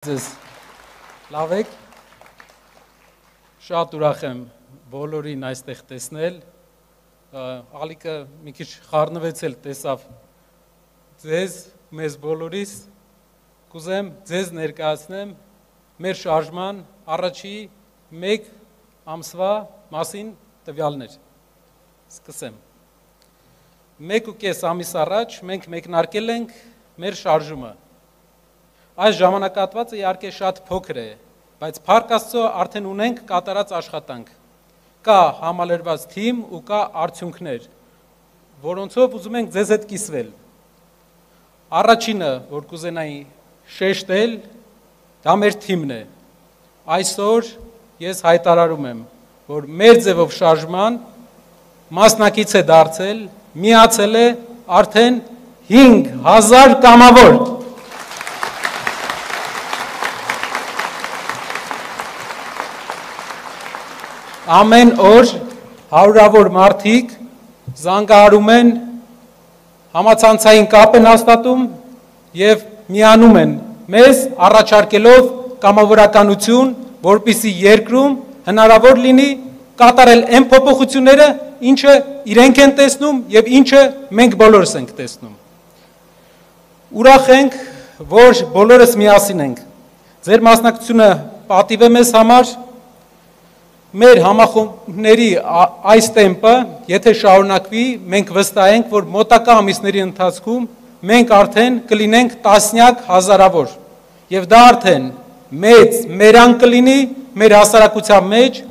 Ձեզ լավ եք, շատ ուրախ եմ բոլորին այստեղ տեսնել, ալիքը մի քիչ խառնվեցել տեսավ ձեզ, մեզ բոլորիս, կուզեմ ձեզ ներկայացնեմ մեր շարժման առաջի մեկ ամսվա մասին տվյալներ, սկսեմ, 1.5 ամիս առաջ մենք մեկնարկել ենք մեր շարժումը, Այս ժամանակահատվածը իհարկե շատ փոքր է, բայց Փառք Աստծո արդեն ունենք կատարած աշխատանք։ Կա համալրված թիմ ու կա արդյունքներ, որոնցով ուզում ենք ձեզ հետ կիսվել։ Առաջինը, որ կուզենայի շեշտել, դա մեր թիմն է։ Այսօր ես հայտարարում եմ, որ մեր ձևով շարժման մասնակից է դարձել, միացել է արդեն 5000 կամավոր։ Ամեն օր հարյուրավոր մարդիկ զանգահարում են, համացանցային կապ են հաստատում և միանում են մեզ առաջարկելով կամավորականություն, որպեսզի երկրում հնարավոր լինի կատարել այն փոփոխությունները, ինչը իրենք են տեսնում և ինչը մենք բոլորս ենք տեսնում։ Ուրախ ենք, որ բոլորս միասին ենք։ Ձեր մասնակցությունը պատիվ է մեզ համար, Մեր համախոհների այս տեմպը, եթե շարունակվի, մենք վստահ ենք, որ մոտակա ամիսների ընթացքում մենք արդեն կլինենք տասնյակ հազարավոր, և դա արդեն մեծ մերան կլինի մեր հասարակության մեջ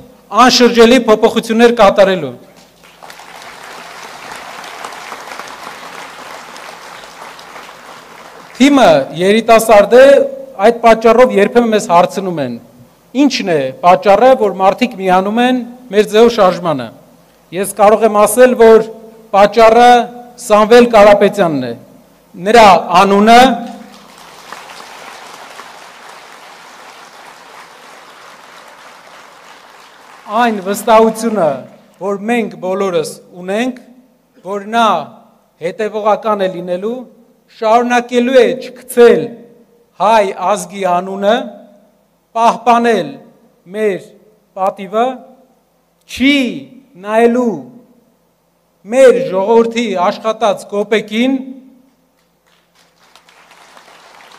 անշրջելի փոփոխություններ կատարելու։ Թիմը երիտասարդ է, այդ պատճառով երբեմն մեզ հարցնում են, Ինչն է պատճառը, որ մարդիկ միանում են մեր ձևով շարժմանը։ Ես կարող եմ ասել, որ պատճառը Սամվել Կարապետյանն է։ Նրա անունը այն վստահությունը, որ մենք բոլորս ունենք, որ նա հետևողական է լինելու, շարունակելու է չգցել հայ ազգի անունը, պահպանել մեր պատիվը, չի նայելու մեր ժողովրդի աշխատած կոպեկին,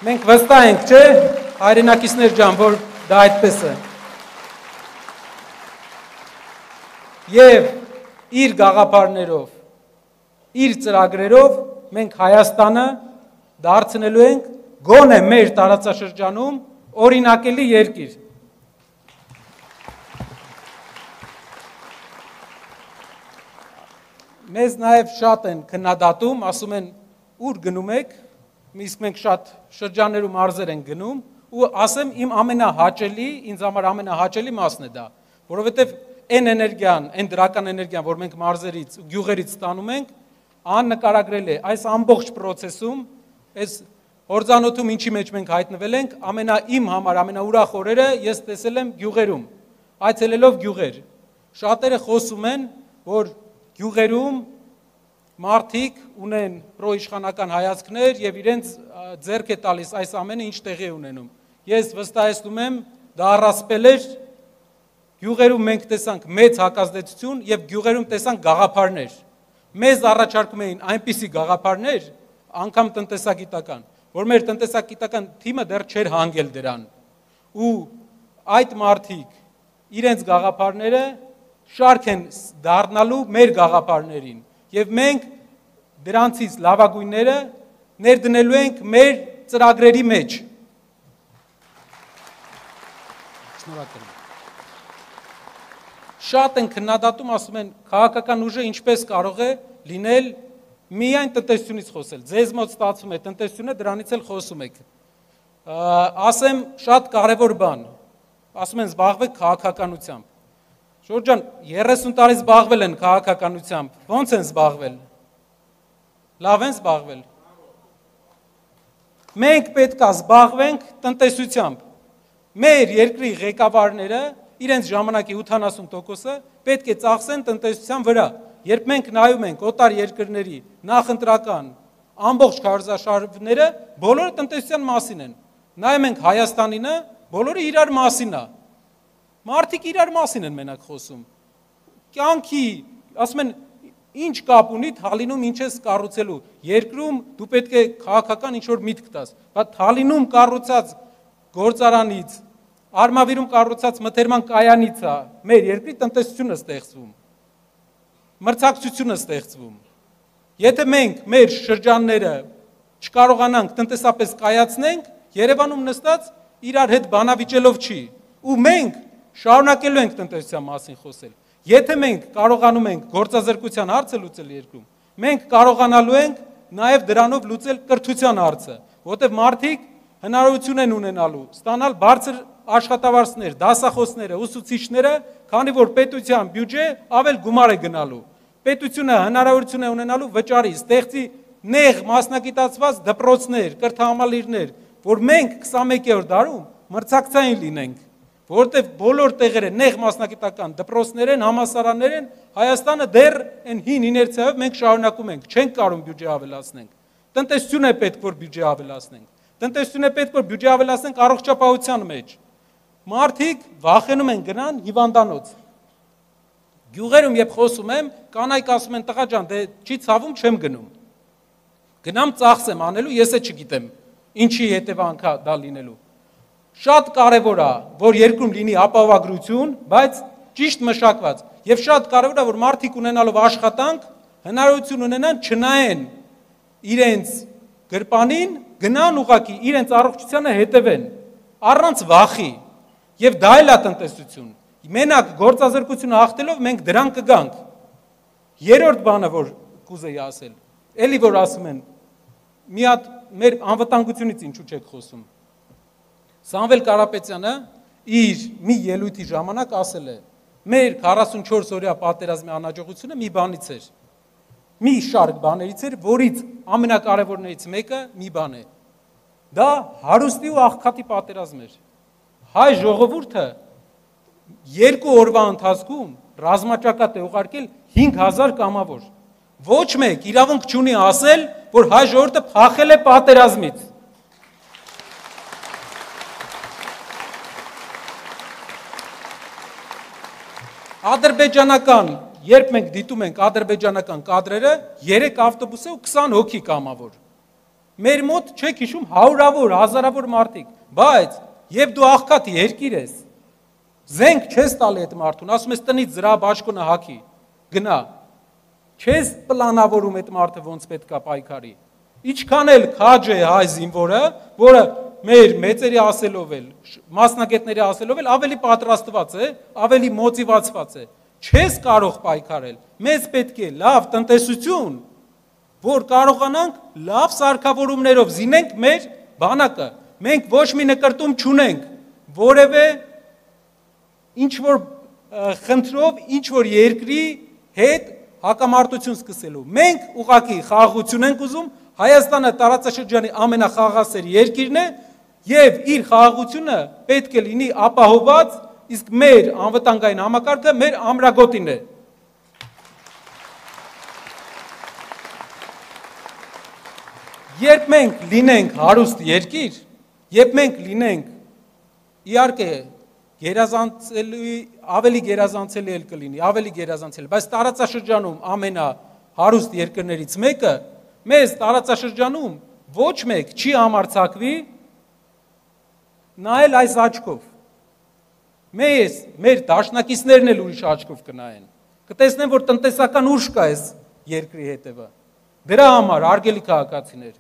մենք վստահ ենք, չէ, հայրենակիցներ ջան, որ դա այդպես է։ Եվ իր գաղափարներով, իր ծրագրերով մենք Հայաստանը դարձնելու ենք գոնե մեր տարածաշրջանում օրինակելի երկիր։ Մեզ նաև շատ են քննադատում, ասում են, ուր գնում եք, իսկ մենք շատ շրջաններում մարզեր են գնում, ու ասեմ իմ ամենահաճելի, ինձ համար ամենահաճելի մասն է դա, որովհետև այն էներգիան, այն դրական էներգիան, որ մենք մարզերից, գյուղերից ստանում ենք, աննկարագրել է այս ամբողջ պրոցեսում, այս Հորձանոթում ինչի մեջ մենք հայտնվել ենք, իմ համար ամենաուրախ օրերը ես տեսել եմ գյուղերում, այցելելով գյուղեր։ Շատերը խոսում են, որ գյուղերում մարդիկ ունեն պրոիշխանական հայացքներ և իրենց ձեռք է տալիս այս ամենը ինչ տեղի է ունենում։ Ես վստահեցնում եմ, դա առասպել էր, գյուղերում մենք տեսանք մեծ հակազդեցություն և գյուղերում տեսանք գաղափարներ։ Մեզ առաջարկում էին այնպիսի գաղափարներ, անգամ տնտեսագիտական, որ մեր տնտեսագիտական թիմը դեռ չէր հանգել դրան, ու այդ մարդիկ իրենց գաղափարները շարք են դառնալու մեր գաղափարներին, և մենք դրանցից լավագույնները ներդնելու ենք մեր ծրագրերի մեջ։ Շատ են քննադատում, ասում են, քաղաքական ուժը ինչպես կարող է լինել միայն տնտեսությունից խոսել, ձեզ մոտ ստացվում է տնտեսությունը, դրանից էլ խոսում եք։ Ասեմ շատ կարևոր բան, ասում են զբաղվեք քաղաքականությամբ։ Շորջ ջան, 30 տարի զբաղվել են քաղաքականությամբ, ոնց են զբաղվել։ Լավ են զբաղվել։ Մենք պետք է զբաղվենք տնտեսությամբ։ Մեր երկրի ղեկավարները իրենց ժամանակի 80%-ը պետք է ծախսեն տնտեսության վրա։ Երբ մենք նայում ենք օտար երկրների նախընտրական ամբողջ քարոզարշավները բոլորը տնտեսության մասին են։ նայում ենք Հայաստանինը, բոլորը իրար մասին է։ Մարդիկ իրար մասին են մենակ խոսում։ Կյանքի, ասում են, ինչ կապ ունի Թալինում ինչ ես կառուցելու։ Երկրում դու պետք է քաղաքական ինչ-որ միտք տաս։ Բայց Թալինում կառուցած գործարանից, Արմավիրում կառուցած մթերման կայանից է մեր երկրի տնտեսությունը ստեղծվում։ Մրցակցությունը ստեղծվում։ Եթե մենք մեր շրջանները չկարողանանք տնտեսապես կայացնենք, Երևանում նստած իրար հետ բանավիճելով չի։ Ու մենք շարունակելու ենք տնտեսության մասին խոսել։ Եթե մենք կարողանում ենք գործազրկության հարցը լուծել երկրում, մենք կարողանալու ենք նաև դրանով լուծել կրթության հարցը, որտեղ մարդիկ հնարավորություն են ունենալու ստանալ բարձր աշխատավարձներ, դասախոսները, ուսուցիչները, քանի որ պետության բյուջե ավել գումար է գնալու։ Պետությունը հնարավորություն է ունենալու վճարի, ստեղծի նեղ մասնագիտացված դպրոցներ, կրթահամալիրներ, որ մենք 21-րդ դարում մրցակցային լինենք, որովհետև բոլոր տեղերը նեղ մասնագիտական դպրոցներ են, համալսարաններ են, Հայաստանը դեռ այն հին իներցիայով մենք շարունակում ենք, չենք կարող բյուջե ավելացնենք։ Տնտեսություն է պետք, որ բյուջե ավելացնենք։ Տնտեսություն է պետք, որ բյուջե ավելացնենք առողջապահության մեջ։ Մարդիկ վախենում են գնան հիվանդանոց։ Գյուղերում երբ խոսում եմ, կանայք ասում են տղա ջան, դե չի ցավում, չեմ գնում։ Գնամ ծախսեմ անելու, ես է չգիտեմ, ինչի հետևանքա դա լինելու։ Շատ կարևոր է, որ երկրում լինի ապահովագրություն, բայց ճիշտ մշակված, եւ շատ կարևոր է, որ մարդիկ ունենալով աշխատանք, հնարավորություն ունենան չնայեն իրենց գրպանին, գնան ուղակի իրենց առողջությանը հետևեն, առանց վախի, եւ դա էլ է տնտեսություն։ Մենակ գործազրկությունը հաղթելով մենք դրան կգանք։ Երրորդ բանը, որ կուզեի ասել, էլի որ ասում են, մի հատ մեր անվտանգությունից ինչու չեք խոսում։ Սամվել Կարապետյանը իր մի ելույթի ժամանակ ասել է. մեր 44 օրյա պատերազմի անհաջողությունը մի բանից էր։ Մի շարք բաներից էր, որից ամենակարևորներից մեկը մի բան է։ Դա հարուստի ու աղքատի պատերազմ էր։ Հայ ժողովուրդը 2 օրվա ընթացքում ռազմաճակատ է ուղարկել 5000 կամավոր։ Ոչ մեկ իրավունք չունի ասել, որ հայ ժողովուրդը փախել է պատերազմից։ Ադրբեջանական, երբ մենք դիտում ենք ադրբեջանական կադրերը, 3 ավտոբուս է ու 20 հոգի կամավոր։ Մեր մոտ չեք հիշում հարյուրավոր, հազարավոր մարդիկ, բայց եւ դու աղքատ երկիր ես, զենք չես տալի այդ մարդուն, ասում ես տնից զրա բաշխոնը հագի, գնա, չես պլանավորում այդ մարդը ոնց պետք է պայքարի։ Ինչքան էլ քաջ է հայ զինվորը, որը մեր մեծերի ասելով էլ, մասնագետների ասելով էլ ավելի պատրաստված է, ավելի մոտիվացված է, չես կարող պայքարել, մեզ պետք է լավ տնտեսություն, որ կարողանանք լավ սարքավորումներով զինենք մեր բանակը, մենք ոչ մի նկրտում չունենք, որևէ ինչ-որ խնդրով, ինչ-որ երկրի հետ հակամարտություն սկսելու, մենք ուղղակի խաղաղություն ենք ուզում, Հայաստանը տարածաշրջանի ամենախաղաղասեր երկիրն է եւ իր խաղաղությունը պետք է լինի ապահովված, իսկ մեր անվտանգային համակարգը մեր ամրագոտին է։ Երբ մենք լինենք հարուստ երկիր, երբ մենք լինենք իհարկե գերազանցելի, ավելի գերազանցելի էլ կլինի, ավելի գերազանցելի, բայց տարածաշրջանում ամենահարուստ երկրներից մեկը մեզ տարածաշրջանում ոչ մեկ չի համարձակվի նայել այս աչքով։ Մեր դաշնակիցներն էլ ուրիշ աչքով կնայեն։ Կտեսնեն, որ տնտեսական ուժ կա այս երկրի հետևը։ Դրա համար արգելի քաղաքացիներ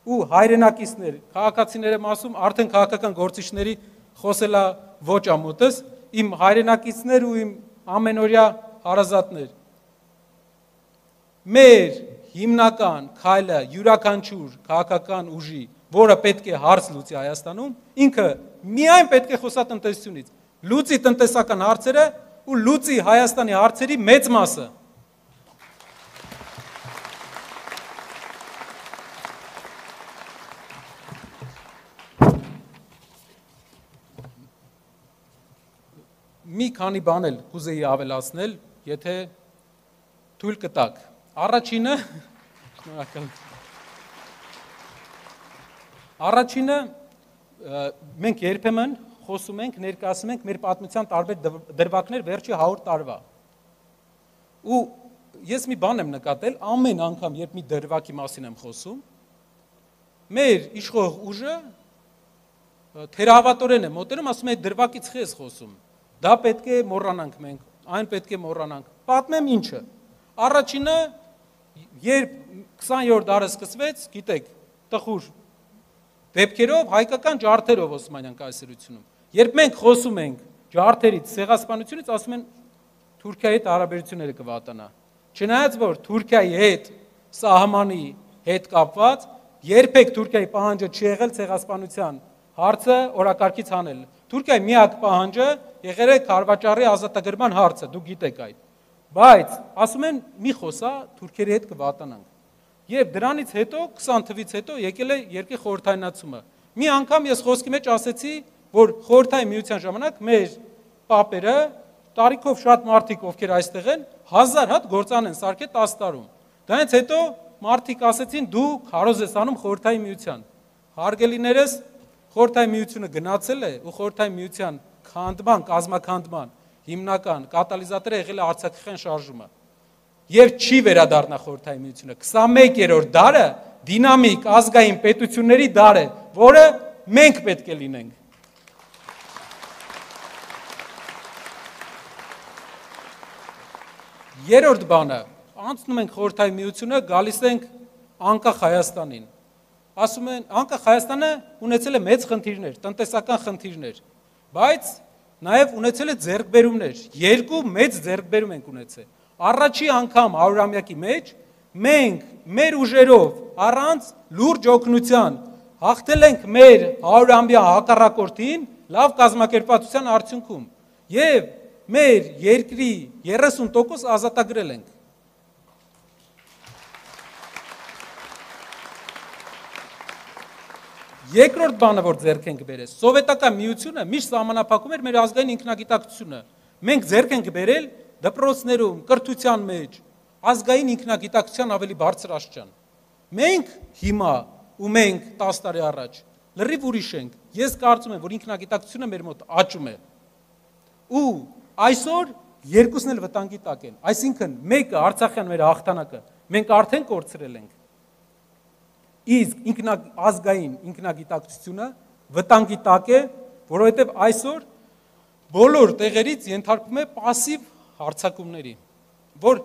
ու հայրենակիցներ, քաղաքացիները մասում արդեն քաղաքական գործիչների խոսելա ոչ ամոթս, իմ հայրենակիցներ ու իմ ամենօրյա հարազատներ։ Մեր հիմնական քայլը յուրաքանչյուր քաղաքական ուժի, որը պետք է հարց լուծի Հայաստանում, ինքը միայն պետք է խոսա տնտեսությունից, լուծի տնտեսական հարցերը ու լուծի Հայաստանի հարցերի մեծ մասը։ Մի քանի բան էլ կուզեի ավելացնել, եթե թույլ կտաք։ Առաջինը մենք երբեմն խոսում ենք, ներկայացնում ենք մեր պատմության տարբեր դրվագներ վերջի 100 տարվա։ Ու ես մի բան եմ նկատել, ամեն անգամ, երբ մի դրվագի մասին եմ խոսում, մեր իշխող ուժը թերահավատորեն է մոտենում, ասում է դրվագից խի ես խոսում։ Դա պետք է մոռանանք մենք, այն պետք է մոռանանք։ Պատմեմ ինչը։ Առաջինը, երբ 20-րդ դարը սկսվեց, գիտեք, տխուր դեպքերով, հայկական ջարդերով Օսմանյան կայսրությունում։ Երբ մենք խոսում ենք ջարդերից, ցեղասպանությունից, ասում են Թուրքիայի հետ հարաբերությունները կվատանա։ Չնայած որ Թուրքիայի հետ սահմանի հետ կապված երբեք Թուրքիայի պահանջը չի եղել ցեղասպանության հարցը օրակարգից հանել։ Թուրքիայի միակ պահանջը եղել է Քարվաճարի ազատագրման հարցը, դուք գիտեք այդ։ Բայց ասում են մի խոսա թուրքերի հետ կվատանանք։ Եվ դրանից հետո 20 թվից հետո եկել է երկրի խորհրդայնացումը։ Մի անգամ ես խոսքի մեջ ասեցի, որ խորհրդային միության ժամանակ մեր պապերը տարիքով շատ մարդիկ ովքեր այստեղ են 1000 հատ գործան են սարքել 10 տարում։ Դրանից հետո մարդիկ ասեցին դու քարոզ ես անում խորհրդային միության։ Հարգելիներս, խորհրդային միությունը գնացել է ու խորհրդային միության քանդման, կազմաքանդման հիմնական կատալիզատորը եղել է արցախյան շարժումը։ Եվ չի վերադառնա խորհրդային միությունը։ 21-րդ դարը դինամիկ ազգային պետությունների դար է, որը մենք պետք է լինենք։ Երրորդ բանը, անցնում ենք խորհրդային միությունը, գալիս ենք անկախ Հայաստանին։ Ասում են, անկախ Հայաստանը ունեցել է մեծ խնդիրներ, տնտեսական խնդիրներ, բայց նաև ունեցել է ձեռքբերումներ, երկու մեծ ձեռքբերում ենք ունեցել։ Առաջի անգամ 100-ամյակի մեջ մենք մեր ուժերով առանց լուրջ օգնության հաղթել ենք մեր 100-ամյա հակառակորդին լավ կազմակերպվածության արդյունքում եւ մեր երկրի 30% ազատագրել ենք։ Երկրորդ բանը, որ ձեռք ենք բերել, սովետական միությունը միշտ սահմանափակում էր մեր ազգային ինքնագիտակցությունը։ Մենք ձեռք ենք բերել դպրոցներում, կրթության մեջ, ազգային ինքնագիտակցության ավելի բարձր աստիճան։ Մենք հիմա ու մենք 10 տարի առաջ լրիվ ուրիշ ենք։ Ես կարծում եմ, որ ինքնագիտակցությունը մեր մոտ աճում է։ Ու այսօր երկուսն էլ վտանգի տակ են։ Այսինքն մեկը Արցախյան մեր հաղթանակը մենք արդեն կորցրել ենք։ Իսկ ազգային ինքնագիտակցությունը վտանգի տակ է, որովհետև այսօր բոլոր տեղերից ենթարկվում է пассив հարցակումների, որ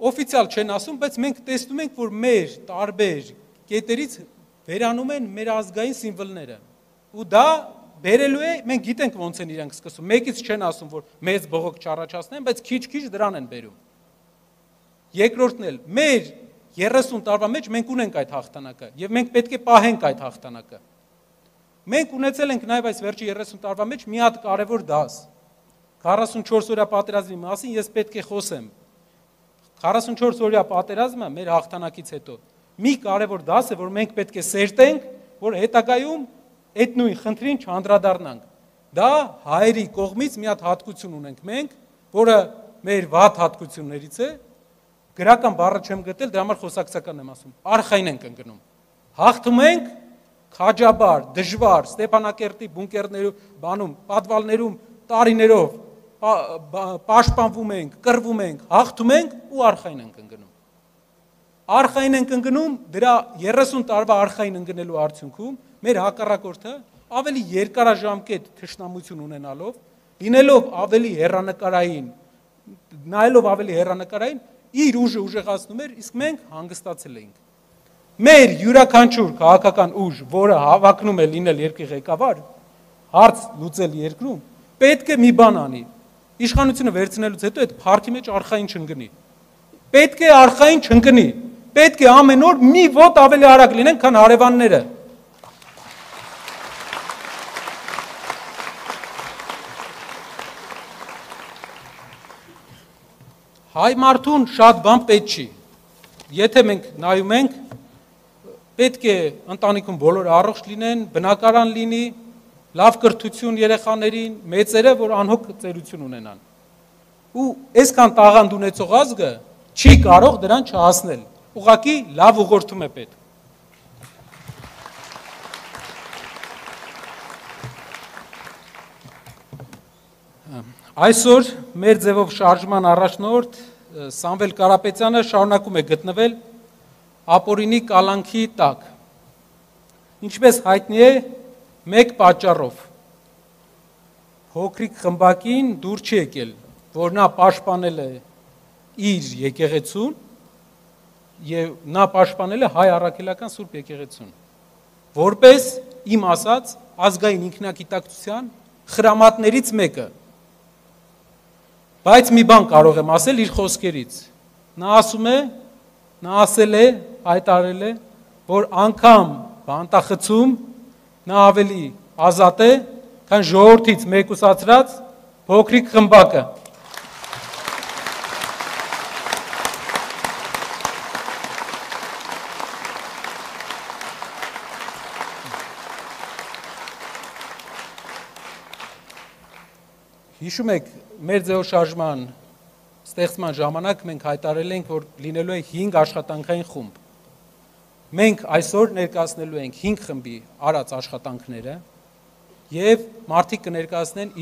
օֆիցիալ չեն ասում, բայց մենք տեսնում ենք, որ մեր տարբեր կետերից վերանում են մեր ազգային սիմվոլները։ Ու դա բերելու է, մենք գիտենք ոնց են իրենք սկսում։ Մեկից չեն ասում, որ մեծ բողոք չառաջացնեն, բայց քիչ-քիչ դրան են բերում։ Երկրորդն էլ մեր 30 տարվա մեջ մենք ունենք այդ հաղթանակը եւ մենք պետք է պահենք այդ հաղթանակը։ Մենք ունեցել ենք նաեւ այս վերջի 30 տարվա մեջ մի հատ կարևոր դաս։ 44-օրյա պատերազմի մասին ես պետք է խոսեմ։ 44-օրյա պատերազմը մեր հաղթանակից հետո մի կարևոր դաս է, որ մենք պետք է սերտենք, որ հետագայում այդ նույն խնդրին չանդրադառնանք։ Դա հայերի կողմից մի հատ հատկություն ունենք մենք, որը մեր վատ հատկություններից է։ Գրական բառը չեմ գտել, դրա համար խոսակցական եմ ասում։ Արխային ենք ընկնում։ Հաղթում ենք քաջաբար, դժվար, Ստեփանակերտի բունկերներում, բանում, պատվալներում տարիներով պաշտպանվում ենք, կռվում ենք, հաղթում ենք ու արխային ենք ընկնում։ Արխային ենք ընկնում, դրա 30 տարվա արխային ընկնելու արդյունքում մեր հակառակորդը ավելի երկարաժամկետ թշնամություն ունենալով, լինելով ավելի հեռանկարային, նայելով ավելի հեռանկարային իր ուժը ուժեղացնում էր, իսկ մենք հանգստացել էինք։ Մեր յուրաքանչյուր քաղաքական ուժ, որը հավակնում է լինել երկրի ղեկավար, հարց լուծել երկրում, պետք է մի բան անի։ Իշխանությունը վերցնելուց հետո այդ փառքի մեջ արխային չընկնի։ Պետք է արխային չընկնի։ Պետք է ամեն օր մի ոտ ավելի արագ լինեն, քան հարևանները։ Հայ մարդուն շատ բան պետք չի։ Եթե մենք նայում ենք, պետք է ընտանիքում բոլորը առողջ լինեն, բնակարան լինի, լավ կրթություն երեխաներին, մեծերը, որ անհոգ ծերություն ունենան։ Ու այսքան տաղանդ ունեցող ազգը չի կարող դրան չհասնել։ Ուղղակի լավ ուղղորդում է պետք։ Այսօր մեր ձևով շարժման առաջնորդ Սամվել Կարապետյանը շարունակում է գտնվել ապօրինի կալանքի տակ։ Ինչպես հայտնի է, մեկ պատճառով փոքրիկ խմբակին դուր չի եկել, որ նա պաշտպանել է իր եկեղեցուն եւ նա պաշտպանել է հայ առաքելական Սուրբ եկեղեցուն, որպես իմ ասած ազգային ինքնագիտակցության խրամատներից մեկը։ Բայց մի բան կարող եմ ասել իր խոսքերից։ Նա ասում է, նա ասել է, հայտարարել է, որ անգամ բանտախցում նա ավելի ազատ է, քան ժողովրդից մեկուսացրած փոքրիկ խմբակը։ Հիշում եք, մեր ձեւով շարժման ստեղծման ժամանակ մենք հայտարարել ենք, որ լինելու է 5 աշխատանքային խումբ։ Մենք այսօր ներկայացնելու ենք 5 խմբի արած աշխատանքները եւ մարդիկ կներկայացնեն